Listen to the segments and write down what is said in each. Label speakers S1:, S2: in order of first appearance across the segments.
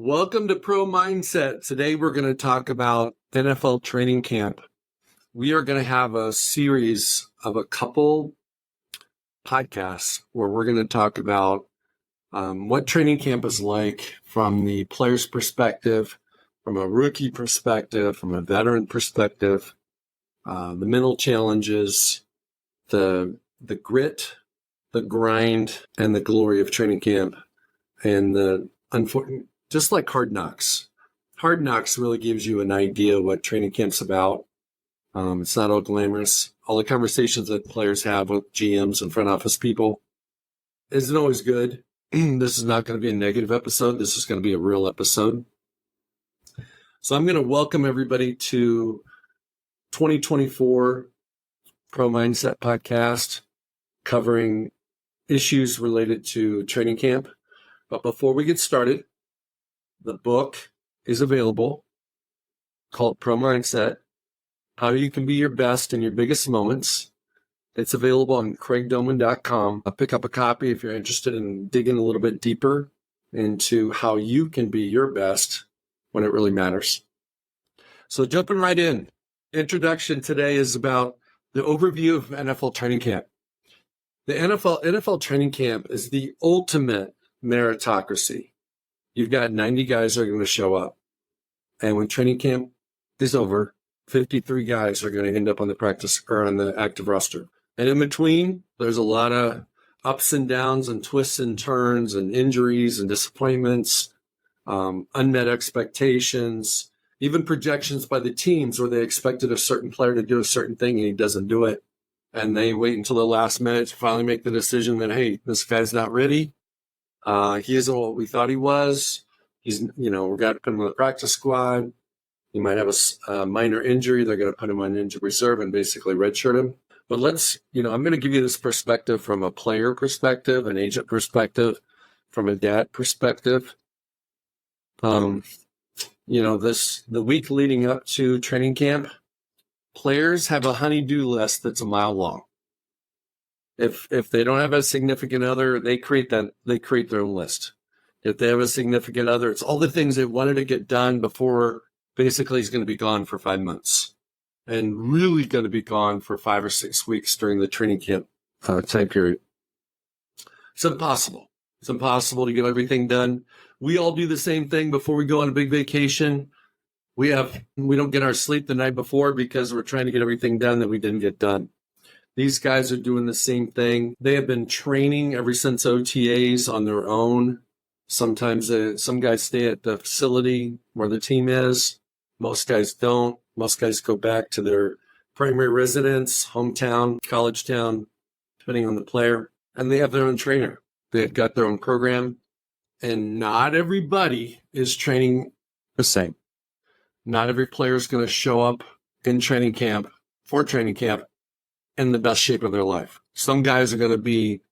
S1: Welcome to Pro Mindset. Today we're going to talk about NFL training camp. We are going to have a series of a couple podcasts where we're going to talk about what training camp is like from the player's perspective, from a rookie perspective, from a veteran perspective, the mental challenges, the grit, the grind, and the glory of training camp, and the unfortunate. Just like Hard Knocks. Hard Knocks really gives you an idea what training camp's about. It's not all glamorous. All the conversations that players have with GMs and front office people isn't always good. This is not going to be a negative episode. This is going to be a real episode. So I'm going to welcome everybody to 2024 Pro Mindset Podcast covering issues related to training camp. But before we get started, the book is available called Pro Mindset, How You Can Be Your Best in Your Biggest Moments. It's available on craigdomann.com. I'll pick up a copy if you're interested in digging a little bit deeper into how you can be your best when it really matters. So jumping right in, introduction today is about the overview of NFL training camp. The NFL training camp is the ultimate meritocracy. You've got 90 guys that are going to show up. And when training camp is over, 53 guys are going to end up on the practice or on the active roster. And in between, there's a lot of ups and downs and twists and turns and injuries and disappointments, unmet expectations, even projections by the teams where they expected a certain player to do a certain thing and he doesn't do it. And they wait until the last minute to finally make the decision that, hey, this guy's not ready. He isn't what we thought he was. We're going to put him on the practice squad. He might have a minor injury. They're going to put him on injured reserve and basically redshirt him. But I'm going to give you this perspective from a player perspective, an agent perspective, from a dad perspective. The week leading up to training camp, players have a honey-do list that's a mile long. If they don't have a significant other, they create their own list. If they have a significant other, it's all the things they wanted to get done before basically he's going to be gone for 5 months and really going to be gone for 5 or 6 weeks during the training camp time period. It's impossible. It's impossible to get everything done. We all do the same thing before we go on a big vacation. We don't get our sleep the night before because we're trying to get everything done that we didn't get done. These guys are doing the same thing. They have been training ever since OTAs on their own. Sometimes some guys stay at the facility where the team is. Most guys don't. Most guys go back to their primary residence, hometown, college town, depending on the player. And they have their own trainer. They've got their own program. And not everybody is training the same. Not every player is going to show up in training camp, for training camp, in the best shape of their life. Some guys are going to be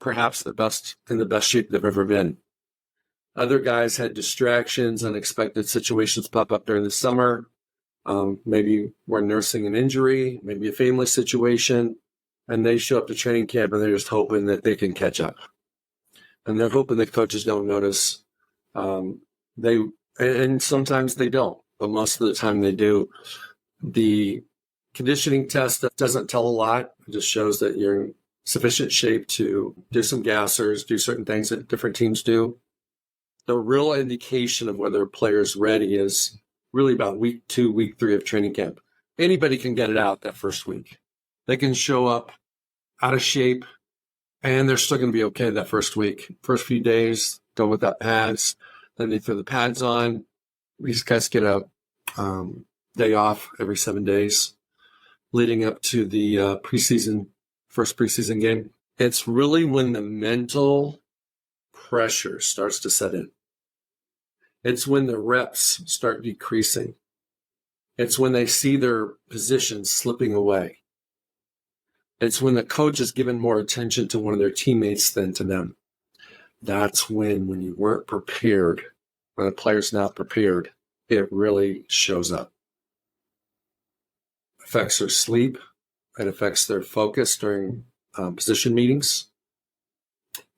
S1: perhaps in the best shape they've ever been. Other guys had distractions, unexpected situations pop up during the summer. Maybe we're nursing an injury, maybe a family situation, and they show up to training camp and they're just hoping that they can catch up. And they're hoping that coaches don't notice. And sometimes they don't, but most of the time they do. The conditioning test that doesn't tell a lot. It just shows that you're in sufficient shape to do some gassers, do certain things that different teams do. The real indication of whether a player is ready is really about week 2, week 3 of training camp. Anybody can get it out that first week. They can show up out of shape, and they're still going to be okay that first week. First few days, go without pads. Then they throw the pads on. These guys get a day off every 7 days. Leading up to the first preseason game. It's really when the mental pressure starts to set in. It's when the reps start decreasing. It's when they see their position slipping away. It's when the coach is giving more attention to one of their teammates than to them. That's when you weren't prepared, when a player's not prepared, it really shows up. Affects their sleep. It affects their focus during position meetings.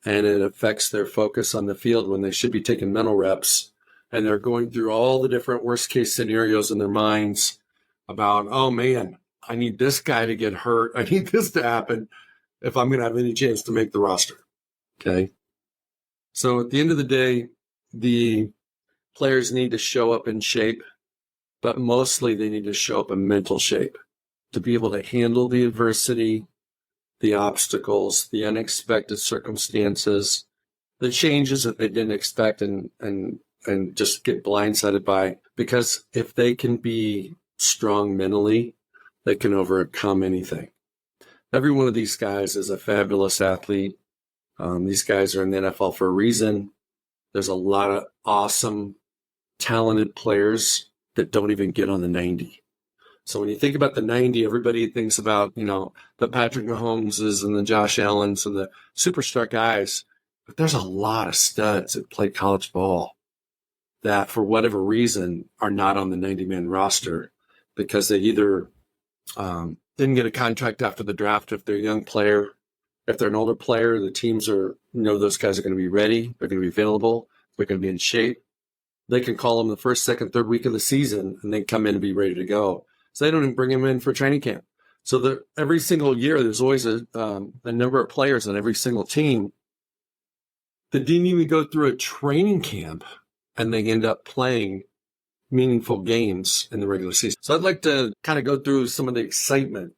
S1: And it affects their focus on the field when they should be taking mental reps and they're going through all the different worst case scenarios in their minds about, oh man, I need this guy to get hurt. I need this to happen if I'm going to have any chance to make the roster. Okay. So at the end of the day, the players need to show up in shape, but mostly they need to show up in mental shape to be able to handle the adversity, the obstacles, the unexpected circumstances, the changes that they didn't expect and just get blindsided by. Because if they can be strong mentally, they can overcome anything. Every one of these guys is a fabulous athlete. These guys are in the NFL for a reason. There's a lot of awesome, talented players that don't even get on the 90. So when you think about the 90, everybody thinks about, the Patrick Mahomeses and the Josh Allens and the superstar guys. But there's a lot of studs that play college ball that, for whatever reason, are not on the 90-man roster because they either didn't get a contract after the draft if they're a young player. If they're an older player, the teams those guys are going to be ready. They're going to be available. They're going to be in shape. They can call them the first, second, third week of the season and then come in and be ready to go. So they don't even bring them in for training camp. So every single year, there's always a number of players on every single team that didn't even go through a training camp, and they end up playing meaningful games in the regular season. So I'd like to kind of go through some of the excitement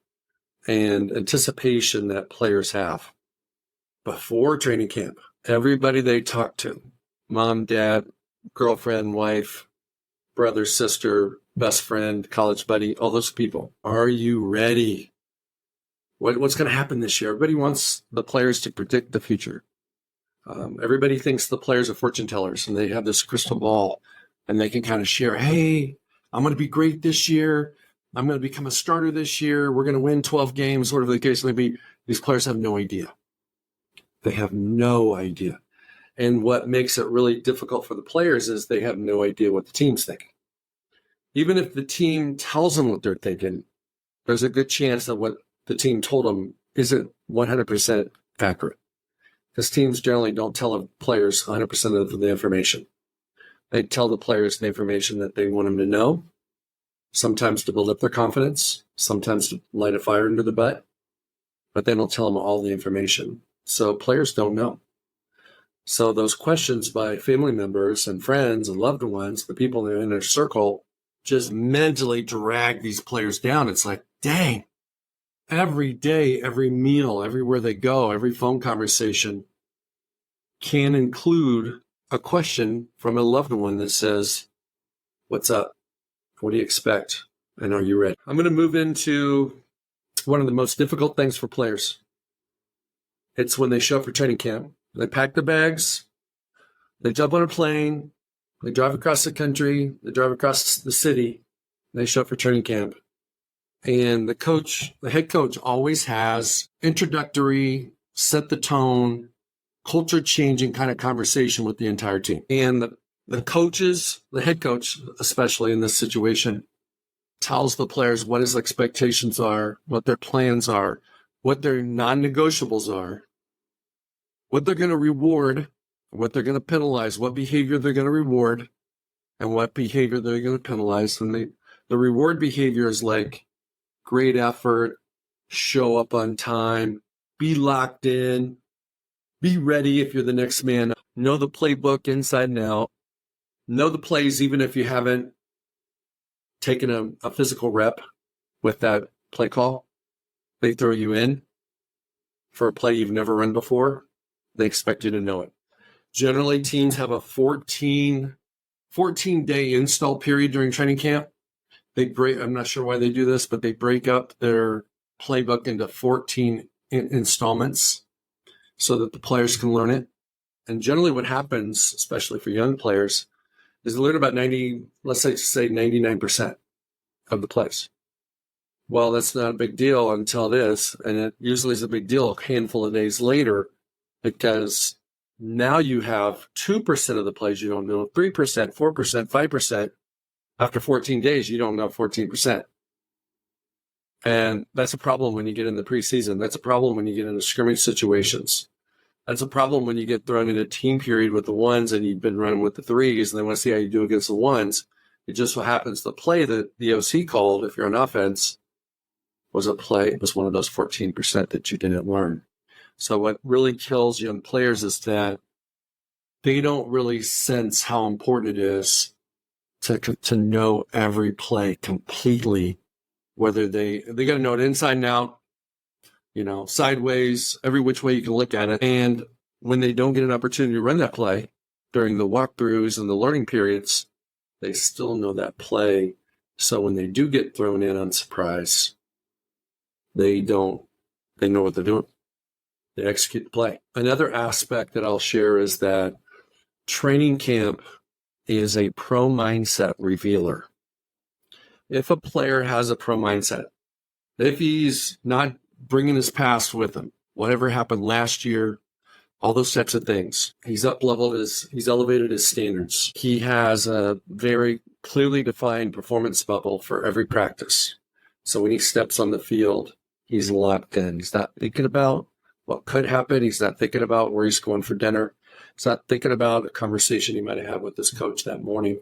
S1: and anticipation that players have before training camp. Everybody they talk to, mom, dad, girlfriend, wife, brother, sister, best friend, college buddy, all those people. Are you ready? What's going to happen this year? Everybody wants the players to predict the future. Everybody thinks the players are fortune tellers and they have this crystal ball and they can kind of share, hey, I'm going to be great this year. I'm going to become a starter this year. We're going to win 12 games, whatever the case may be. These players have no idea. They have no idea. And what makes it really difficult for the players is they have no idea what the team's thinking. Even if the team tells them what they're thinking, there's a good chance that what the team told them isn't 100% accurate. Because teams generally don't tell the players 100% of the information. They tell the players the information that they want them to know, sometimes to build up their confidence, sometimes to light a fire under the butt, but they don't tell them all the information. So players don't know. So those questions by family members and friends and loved ones, the people in their inner circle, just mentally drag these players down. It's like, dang, every day, every meal, everywhere they go, every phone conversation can include a question from a loved one that says, what's up? What do you expect? And are you ready? I'm going to move into one of the most difficult things for players. It's when they show up for training camp. They pack their bags, they jump on a plane, they drive across the country, they drive across the city, they show up for training camp. And the head coach always has introductory, set the tone, culture-changing kind of conversation with the entire team. And the coaches, the head coach, especially in this situation, tells the players what his expectations are, what their plans are, what their non-negotiables are, what they're going to reward, what they're going to penalize, what behavior they're going to reward, and what behavior they're going to penalize. And the reward behavior is like great effort, show up on time, be locked in, be ready if you're the next man, know the playbook inside and out, know the plays even if you haven't taken a physical rep with that play call. They throw you in for a play you've never run before. They expect you to know it. Generally, teams have a 14-day install period during training camp. I'm not sure why they do this, but they break up their playbook into 14 installments so that the players can learn it. And generally what happens, especially for young players, is they learn about 99% of the plays. Well, that's not a big deal until it is, and it usually is a big deal a handful of days later, because now you have 2% of the plays you don't know, 3%, 4%, 5%. After 14 days, you don't know 14%. And that's a problem when you get in the preseason. That's a problem when you get into scrimmage situations. That's a problem when you get thrown in a team period with the ones and you've been running with the threes and they want to see how you do against the ones. It just so happens the play that the OC called, if you're on offense, was one of those 14% that you didn't learn. So what really kills young players is that they don't really sense how important it is to know every play completely, whether they got to know it inside and out, sideways, every which way you can look at it. And when they don't get an opportunity to run that play during the walkthroughs and the learning periods, they still know that play. So when they do get thrown in on surprise, they know what they're doing. They execute the play. Another aspect that I'll share is that training camp is a pro mindset revealer. If a player has a pro mindset, if he's not bringing his past with him, whatever happened last year, all those types of things, he's elevated his standards. He has a very clearly defined performance bubble for every practice. So when he steps on the field, he's locked in. He's not thinking about what could happen. He's not thinking about where he's going for dinner. He's not thinking about a conversation he might have had with his coach that morning.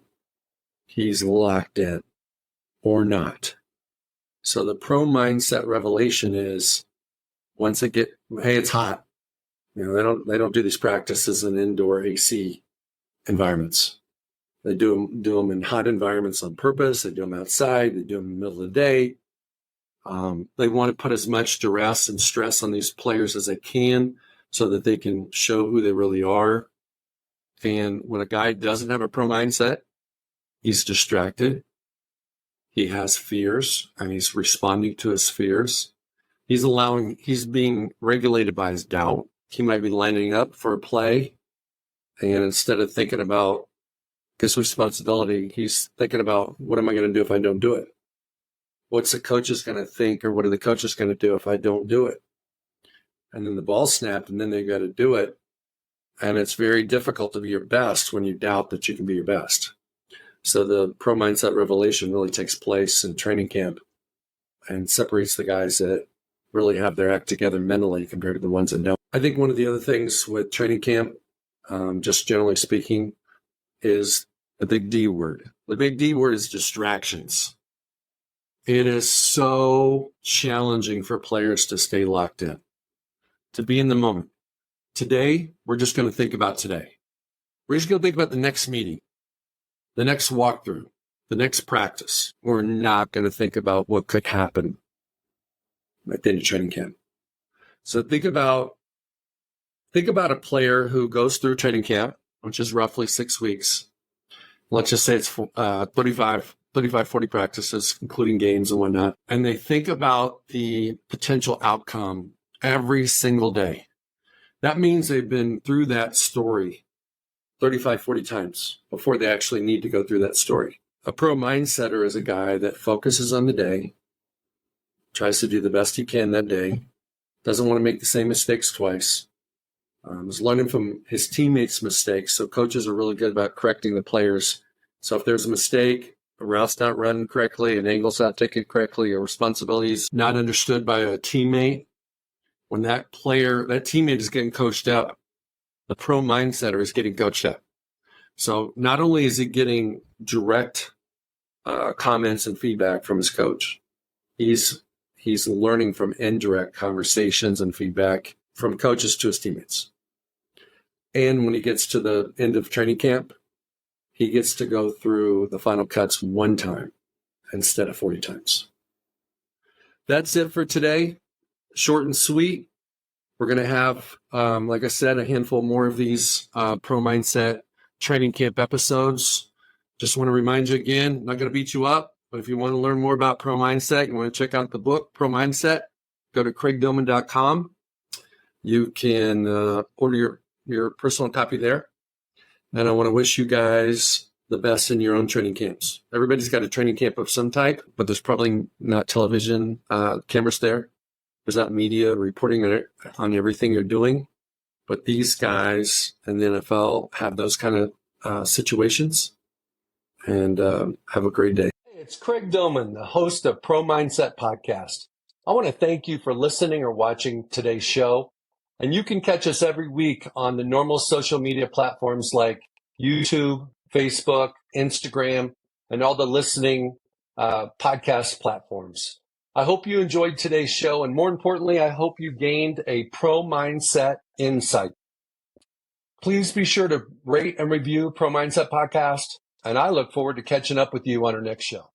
S1: He's locked in or not. So the pro mindset revelation is once they get, hey, it's hot. They don't do these practices in indoor AC environments. They do them in hot environments on purpose. They do them outside. They do them in the middle of the day. They want to put as much duress and stress on these players as they can so that they can show who they really are. And when a guy doesn't have a pro mindset, he's distracted. He has fears, and he's responding to his fears. He's being regulated by his doubt. He might be lining up for a play, and instead of thinking about his responsibility, he's thinking about, what am I going to do if I don't do it? What's the coaches going to think, or what are the coaches going to do if I don't do it? And then the ball snapped, and then they got to do it. And it's very difficult to be your best when you doubt that you can be your best. So the pro mindset revelation really takes place in training camp and separates the guys that really have their act together mentally compared to the ones that don't. I think one of the other things with training camp, just generally speaking, is the big D word. The big D word is distractions. It is so challenging for players to stay locked in, to be in the moment. Today, we're just going to think about today. We're just going to think about the next meeting, the next walkthrough, the next practice. We're not going to think about what could happen at the end of training camp. So think about a player who goes through training camp, which is roughly 6 weeks. Let's just say it's 35, 40 practices, including games and whatnot. And they think about the potential outcome every single day. That means they've been through that story 35, 40 times before they actually need to go through that story. A pro mindsetter is a guy that focuses on the day, tries to do the best he can that day, doesn't want to make the same mistakes twice, is learning from his teammates' mistakes. So coaches are really good about correcting the players. So if there's a mistake, a route's not run correctly, an angle's not taken correctly, a responsibility's not understood by a teammate, when that teammate is getting coached up, the pro mindsetter is getting coached up. So not only is he getting direct comments and feedback from his coach, he's learning from indirect conversations and feedback from coaches to his teammates. And when he gets to the end of training camp, he gets to go through the final cuts one time instead of 40 times. That's it for today. Short and sweet. We're going to have, like I said, a handful more of these Pro Mindset training camp episodes. Just want to remind you again, not going to beat you up, but if you want to learn more about Pro Mindset, you want to check out the book, Pro Mindset, go to craigdomann.com. You can order your personal copy there. And I want to wish you guys the best in your own training camps. Everybody's got a training camp of some type, but there's probably not television cameras there. There's not media reporting on everything you're doing. But these guys in the NFL have those kind of situations. And have a great day. Hey, it's Craig Domann, the host of Pro Mindset Podcast. I want to thank you for listening or watching today's show. And you can catch us every week on the normal social media platforms like YouTube, Facebook, Instagram, and all the listening podcast platforms. I hope you enjoyed today's show. And more importantly, I hope you gained a pro mindset insight. Please be sure to rate and review Pro Mindset Podcast. And I look forward to catching up with you on our next show.